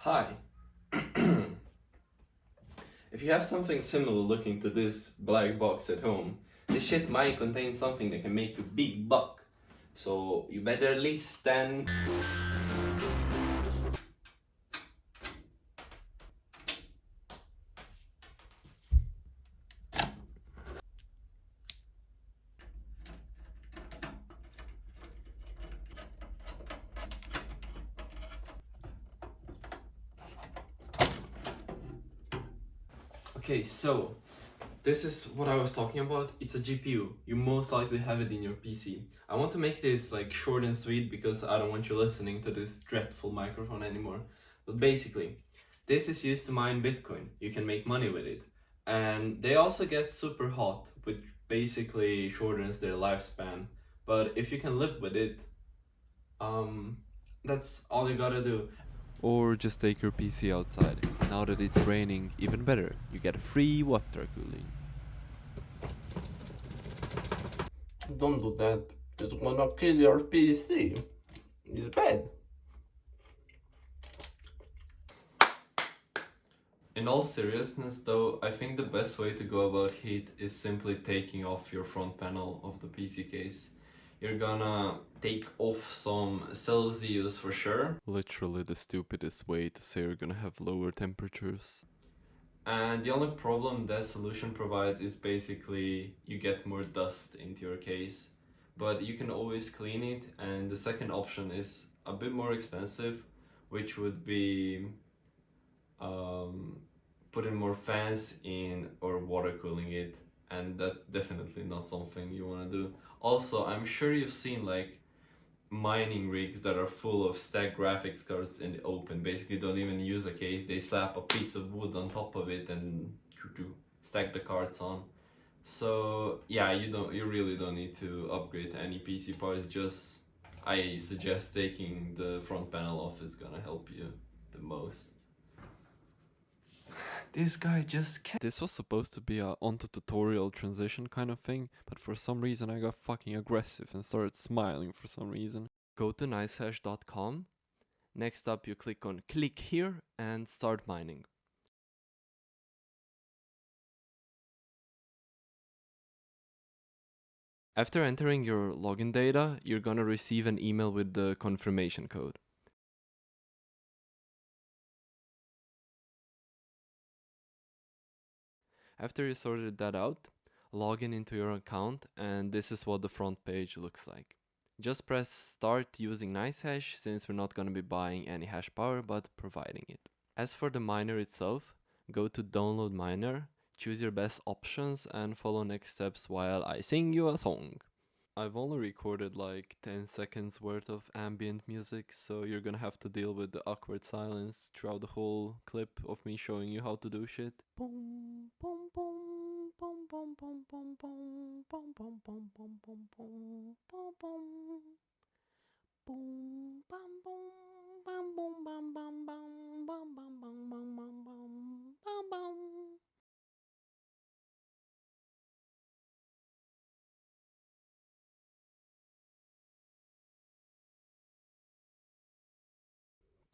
Hi. If you have something similar looking to this black box at home, this shit might contain something that can make you big buck. So you better at least stand. Okay, so this is what I was talking about. It's a GPU. You most likely have it in your PC. I want to make this like short and sweet because I don't want you listening to this dreadful microphone anymore. But basically, this is used to mine Bitcoin. You can make money with it. And they also get super hot, which basically shortens their lifespan. But if you can live with it, um, that's all you gotta do. Or just take your PC outside. Now that it's raining, even better, you get free water cooling. Don't do that. It's gonna kill your PC. It's bad. In all seriousness though, I think the best way to go about heat is simply taking off your front panel of the PC case. You're gonna take off some Celsius for sure. Literally the stupidest way to say you're gonna have lower temperatures. And the only problem that solution provides is basically you get more dust into your case. But you can always clean it, and the second option is a bit more expensive, which would be putting more fans in or water cooling it, and that's definitely not something you want to do. Also, I'm sure you've seen like mining rigs that are full of stacked graphics cards in the open. Basically don't even use a case, they slap a piece of wood on top of it and stack the cards on. So yeah, you really don't need to upgrade to any PC parts. Just I suggest taking the front panel off is gonna help you the most. This guy just can't. This was supposed to be a onto tutorial transition kind of thing, but for some reason I got fucking aggressive and started smiling for some reason. Go to nicehash.com. Next up you click on click here and start mining. After entering your login data, you're gonna receive an email with the confirmation code. After you sorted that out, log in into your account and this is what the front page looks like. Just press start using NiceHash since we're not gonna be buying any hash power but providing it. As for the miner itself, go to download miner, choose your best options and follow next steps while I sing you a song. I've only recorded like 10 seconds worth of ambient music, so you're gonna have to deal with the awkward silence throughout the whole clip of me showing you how to do shit. Boom, boom, boom, boom, boom, boom, boom, boom, boom, boom, boom, boom, boom, boom, boom, boom. Boom, bam, boom, bam, boom, bam, bam, bam, bam, bam, bam, bam, bam, bam, bam, bam.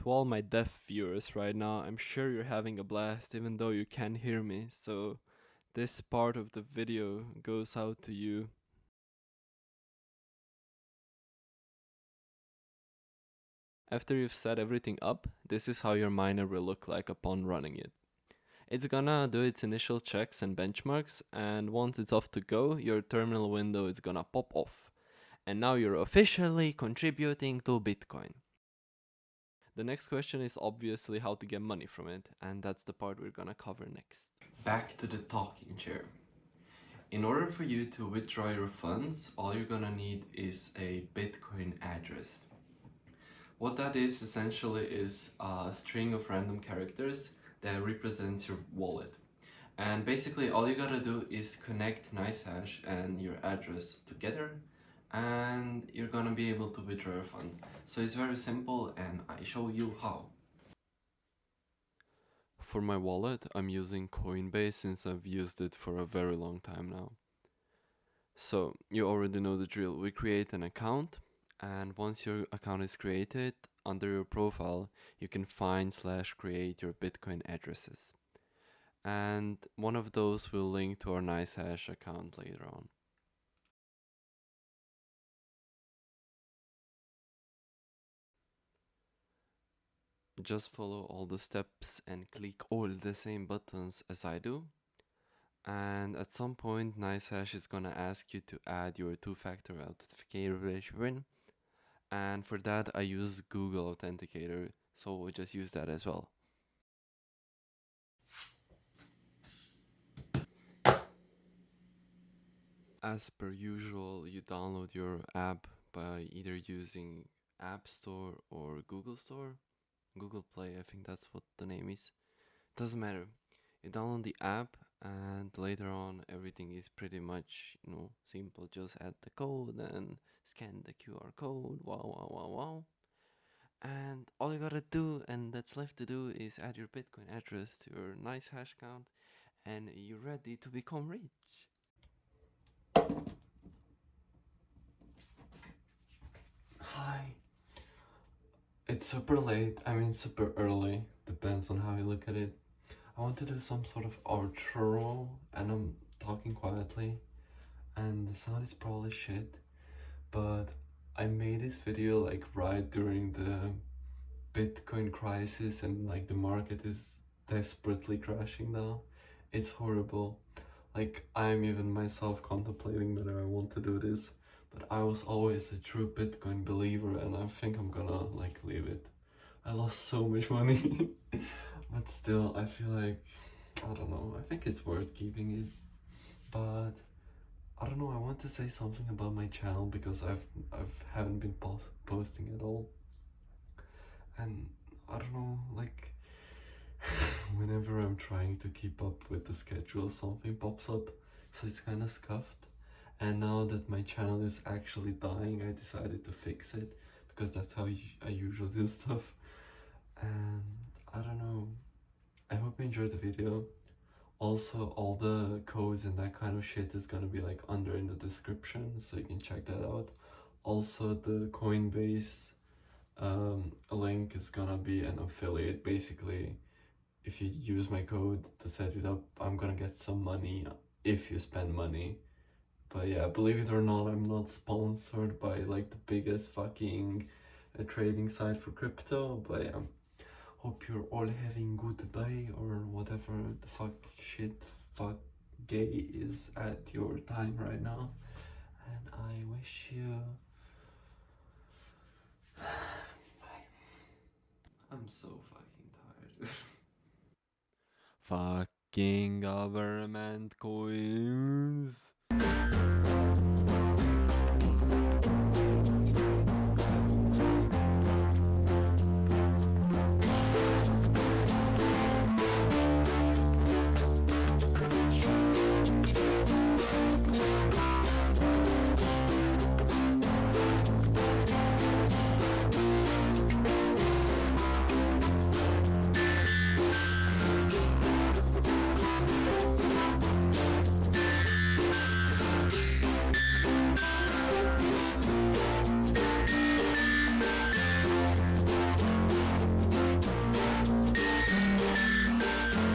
To all my deaf viewers right now, I'm sure you're having a blast even though you can't hear me, so this part of the video goes out to you. After you've set everything up, this is how your miner will look like upon running it. It's gonna do its initial checks and benchmarks, and once it's off to go, your terminal window is gonna pop off. And now you're officially contributing to Bitcoin. The next question is obviously how to get money from it, and that's the part we're gonna cover next. Back to the talking chair. In order for you to withdraw your funds, all you're gonna need is a Bitcoin address. What that is essentially is a string of random characters that represents your wallet. And basically all you gotta do is connect NiceHash and your address together and you're gonna be able to withdraw your funds. So it's very simple and I show you how. For my wallet, I'm using Coinbase since I've used it for a very long time now. So, you already know the drill. We create an account, and once your account is created, under your profile, you can find/create your Bitcoin addresses. And one of those will link to our NiceHash account later on. Just follow all the steps and click all the same buttons as I do. And at some point, NiceHash is gonna ask you to add your two-factor authentication. And for that, I use Google Authenticator, so we'll just use that as well. As per usual, you download your app by either using App Store or Google Store. Google Play, I think that's what the name is. Doesn't matter. You download the app and later on everything is pretty much, simple. Just add the code and scan the QR code. Wow. And all you gotta do and that's left to do is add your Bitcoin address to your NiceHash account and you're ready to become rich. Hi. It's super late, super early, depends on how you look at it. I want to do some sort of outro and I'm talking quietly and the sound is probably shit, but I made this video like right during the Bitcoin crisis and like the market is desperately crashing now. It's horrible. Like I'm even myself contemplating whether I want to do this, but I was always a true Bitcoin believer and I think I'm gonna like leave it. I lost so much money, but still I feel like, I don't know, I think it's worth keeping it. But I don't know, I want to say something about my channel because I haven't been posting at all. And I don't know, like whenever I'm trying to keep up with the schedule, something pops up, so it's kind of scuffed. And now that my channel is actually dying, I decided to fix it because that's how I usually do stuff. And I don't know, I hope you enjoyed the video. Also, all the codes and that kind of shit is gonna be like under in the description, so you can check that out. Also, the Coinbase link is gonna be an affiliate. Basically, if you use my code to set it up, I'm gonna get some money if you spend money. But yeah, believe it or not, I'm not sponsored by like the biggest fucking trading site for crypto. But yeah, hope you're all having good day or whatever the fuck gay is at your time right now. And I wish you bye. I'm so fucking tired. Fucking government coins.